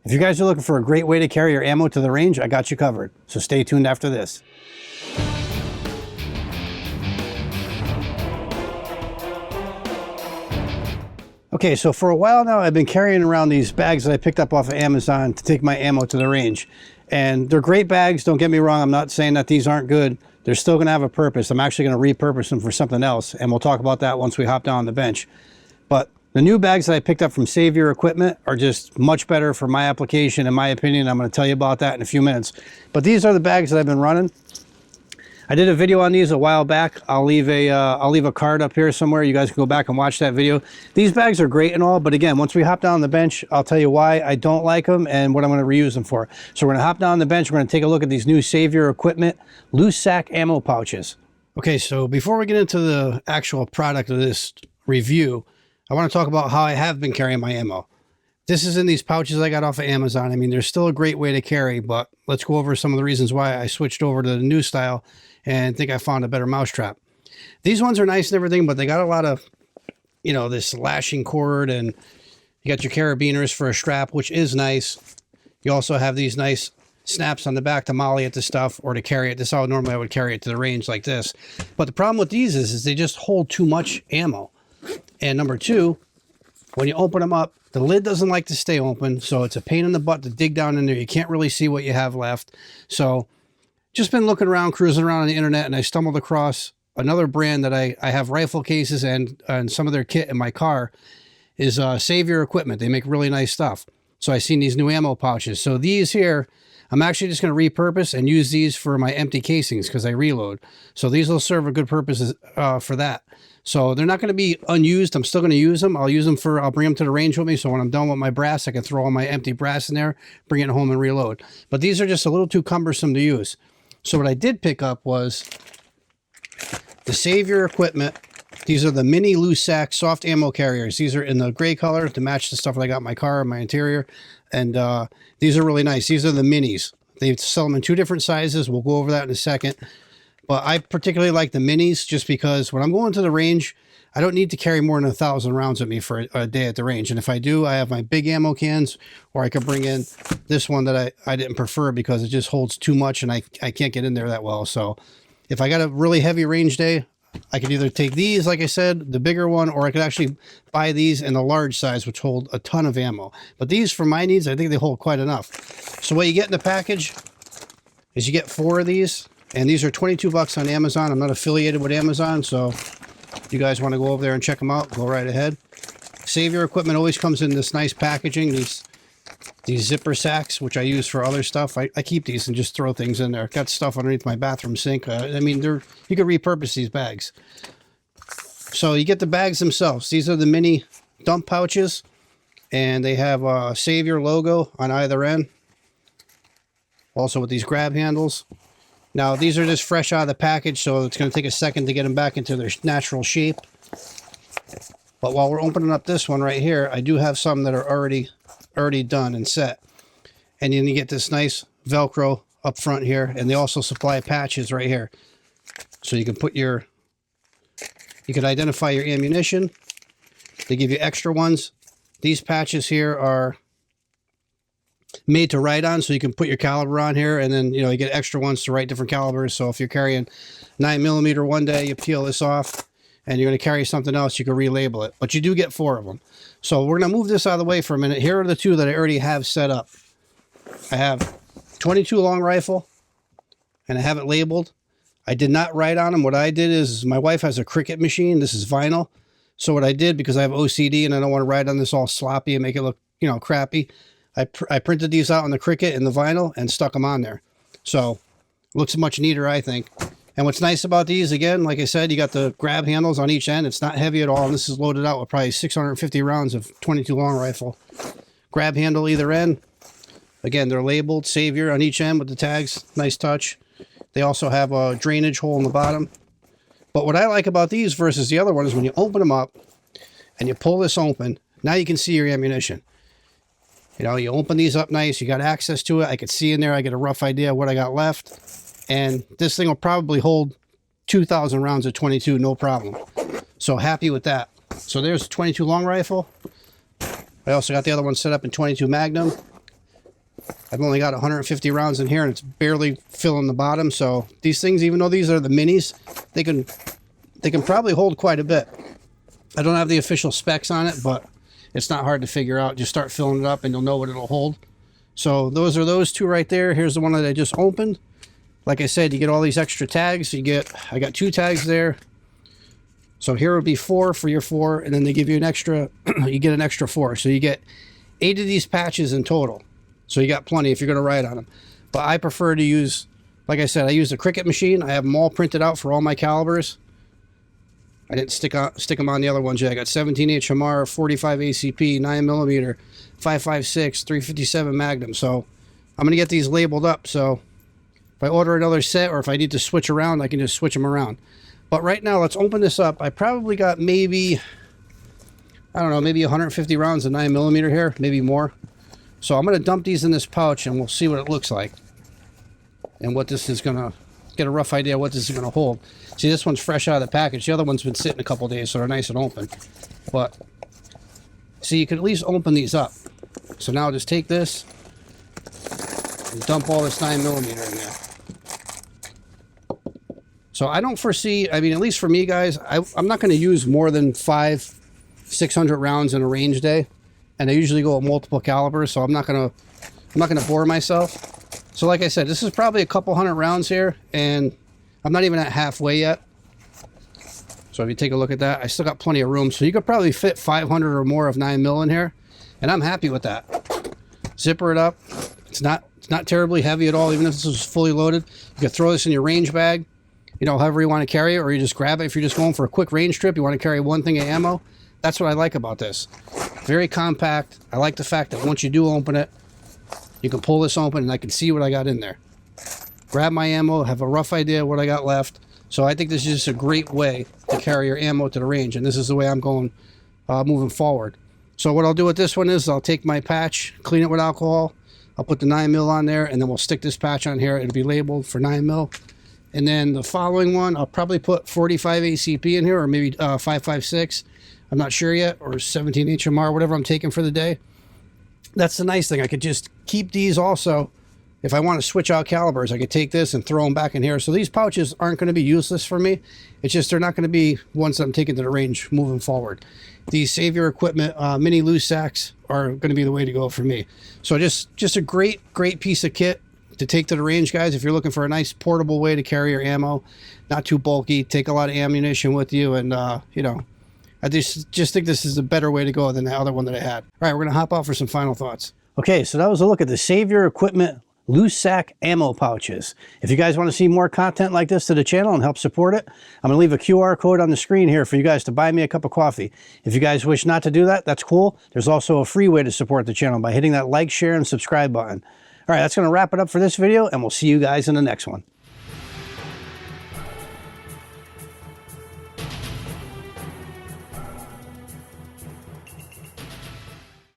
If you guys are looking for a great way to carry your ammo to the range, I got you covered. So stay tuned after this. Okay, so for a while now, I've been carrying around these bags that I picked up off of Amazon to take my ammo to the range. And they're great bags, don't get me wrong. I'm not saying that these aren't good. They're still gonna have a purpose. I'm actually gonna repurpose them for something else, and we'll talk about that once we hop down on the bench. But the new bags that I picked up from Savior Equipment are just much better for my application, in my opinion. I'm gonna tell you about that in a few minutes. But these are the bags that I've been running. I did a video on these a while back. I'll leave a card up here somewhere. You guys can go back and watch that video. These bags are great and all, but again, once we hop down on the bench, I'll tell you why I don't like them and what I'm going to reuse them for. So we're going to hop down on the bench. We're going to take a look at these new Savior Equipment loose sack ammo pouches. Okay, so before we get into the actual product of this review, I want to talk about how I have been carrying my ammo. This is in these pouches I got off of Amazon. I mean, they're still a great way to carry, but let's go over some of the reasons why I switched over to the new style and think I found a better mousetrap. These ones are nice and everything, but they got a lot of, this lashing cord, and you got your carabiners for a strap, which is nice. You also have these nice snaps on the back to molly at the stuff or to carry it. This is how normally I would carry it to the range like this. But the problem with these is they just hold too much ammo. And number two, when you open them up, the lid doesn't like to stay open, so it's a pain in the butt to dig down in there. You can't really see what you have left. So just been looking around, cruising around on the internet, and I stumbled across another brand that I have rifle cases and some of their kit in my car is Savior Equipment. They make really nice stuff. So I seen these new ammo pouches. So these here, I'm actually just going to repurpose and use these for my empty casings because I reload. So these will serve a good purpose for that. So they're not going to be unused. I'm still going to use them. I'll bring them to the range with me. So when I'm done with my brass, I can throw all my empty brass in there, bring it home and reload. But these are just a little too cumbersome to use. So what I did pick up was the Savior Equipment. These are the mini loose sack soft ammo carriers. These are in the gray color to match the stuff that I got in my car and my interior. And these are really nice. These are the minis. They sell them in two different sizes. We'll go over that in a second. But I particularly like the minis just because when I'm going to the range, I don't need to carry more than 1,000 rounds with me for a day at the range. And if I do, I have my big ammo cans, or I could bring in this one that I didn't prefer because it just holds too much and I can't get in there that well. So if I got a really heavy range day, I could either take these, like I said, the bigger one, or I could actually buy these in the large size, which hold a ton of ammo. But these, for my needs, I think they hold quite enough. So what you get in the package is you get 4 of these. And these are 22 bucks on Amazon. I'm not affiliated with Amazon, so if you guys want to go over there and check them out, go right ahead. Savior Equipment always comes in this nice packaging, these zipper sacks, which I use for other stuff. I keep these and just throw things in there. Got stuff underneath my bathroom sink. I mean, you could repurpose these bags. So you get the bags themselves. These are the mini dump pouches, and they have a Savior logo on either end. Also with these grab handles. Now, these are just fresh out of the package, so it's going to take a second to get them back into their natural shape. But while we're opening up this one right here, I do have some that are already done and set. And then you get this nice Velcro up front here, and they also supply patches right here. So you can you can identify your ammunition. They give you extra ones. These patches here are made to write on, so you can put your caliber on here, and then you get extra ones to write different calibers. So if you're carrying 9mm one day, you peel this off, and you're going to carry something else, you can relabel it. But you do get 4 of them. So we're going to move this out of the way for a minute. Here are the 2 that I already have set up. I have 22 long rifle, and I have it labeled. I did not write on them. What I did is, my wife has a Cricut machine. This is vinyl. So what I did, because I have OCD and I don't want to write on this all sloppy and make it look crappy, I printed these out on the Cricut and the vinyl and stuck them on there. So looks much neater, I think. And what's nice about these, again, like I said, you got the grab handles on each end. It's not heavy at all. And this is loaded out with probably 650 rounds of 22 long rifle. Grab handle either end. Again, they're labeled Savior on each end with the tags. Nice touch. They also have a drainage hole in the bottom. But what I like about these versus the other one is when you open them up and you pull this open, now you can see your ammunition. You open these up nice. You got access to it. I could see in there. I get a rough idea of what I got left. And this thing will probably hold 2,000 rounds of 22, no problem. So happy with that. So there's a 22 long rifle. I also got the other one set up in 22 Magnum. I've only got 150 rounds in here, and it's barely filling the bottom. So these things, even though these are the minis, they can probably hold quite a bit. I don't have the official specs on it, but it's not hard to figure out. Just start filling it up and you'll know what it'll hold. So those are those two right there. Here's the one that I just opened. Like I said, you get all these extra tags. I got 2 tags there. So here would be 4 for your 4, and then they give you an extra, you get an extra 4. So you get 8 of these patches in total. So you got plenty if you're going to ride on them. But I prefer to use, like I said, I use the Cricut machine. I have them all printed out for all my calibers. I didn't stick them on the other ones yet. I got 17 HMR, 45 ACP, 9mm, 5.56, 357 Magnum. So I'm going to get these labeled up. So if I order another set or if I need to switch around, I can just switch them around. But right now, let's open this up. I probably got maybe, I don't know, maybe 150 rounds of 9mm here, maybe more. So I'm going to dump these in this pouch and we'll see what it looks like. And what this is going to, get a rough idea what this is going to hold. See, this one's fresh out of the package. The other one's been sitting a couple days, so they're nice and open. But, see, you can at least open these up. So now I'll just take this and dump all this 9mm in there. So I don't foresee, I mean, at least for me, guys, I'm not going to use more than 500-600 rounds in a range day. And I usually go with multiple calibers, so I'm not going to bore myself. So like I said, this is probably a couple hundred rounds here, and I'm not even at halfway yet. So if you take a look at that, I still got plenty of room. So you could probably fit 500 or more of 9mm in here, and I'm happy with that. Zipper it up. It's not terribly heavy at all, even if this is fully loaded. You can throw this in your range bag, you know, however you want to carry it, or you just grab it if you're just going for a quick range trip. You want to carry one thing of ammo. That's what I like about this. Very compact. I like the fact that once you do open it, you can pull this open and I can see what I got in there. Grab my ammo, have a rough idea what I got left. So I think this is just a great way to carry your ammo to the range, and this is the way I'm going moving forward. So what I'll do with this one is I'll take my patch, clean it with alcohol. I'll put the 9mm on there, and then we'll stick this patch on here. It'll be labeled for 9mm. And then the following one, I'll probably put 45 ACP in here, or maybe 5.56. I'm not sure yet, or 17 HMR, whatever I'm taking for the day. That's the nice thing. I could just keep these also. If I want to switch out calibers, I could take this and throw them back in here. So these pouches aren't going to be useless for me. It's just they're not going to be ones that I'm taking to the range moving forward. These Save Your Equipment mini loose sacks are going to be the way to go for me. So just a great piece of kit to take to the range, guys. If you're looking for a nice portable way to carry your ammo, not too bulky, take a lot of ammunition with you, and you know, I just think this is a better way to go than the other one that I had. All right, we're going to hop out for some final thoughts. Okay, so that was a look at the Save Your Equipment loose sack ammo pouches. If you guys want to see more content like this to the channel and help support it, I'm going to leave a QR code on the screen here for you guys to buy me a cup of coffee. If you guys wish not to do that, that's cool. There's also a free way to support the channel by hitting that like, share, and subscribe button. All right, that's going to wrap it up for this video, and we'll see you guys in the next one.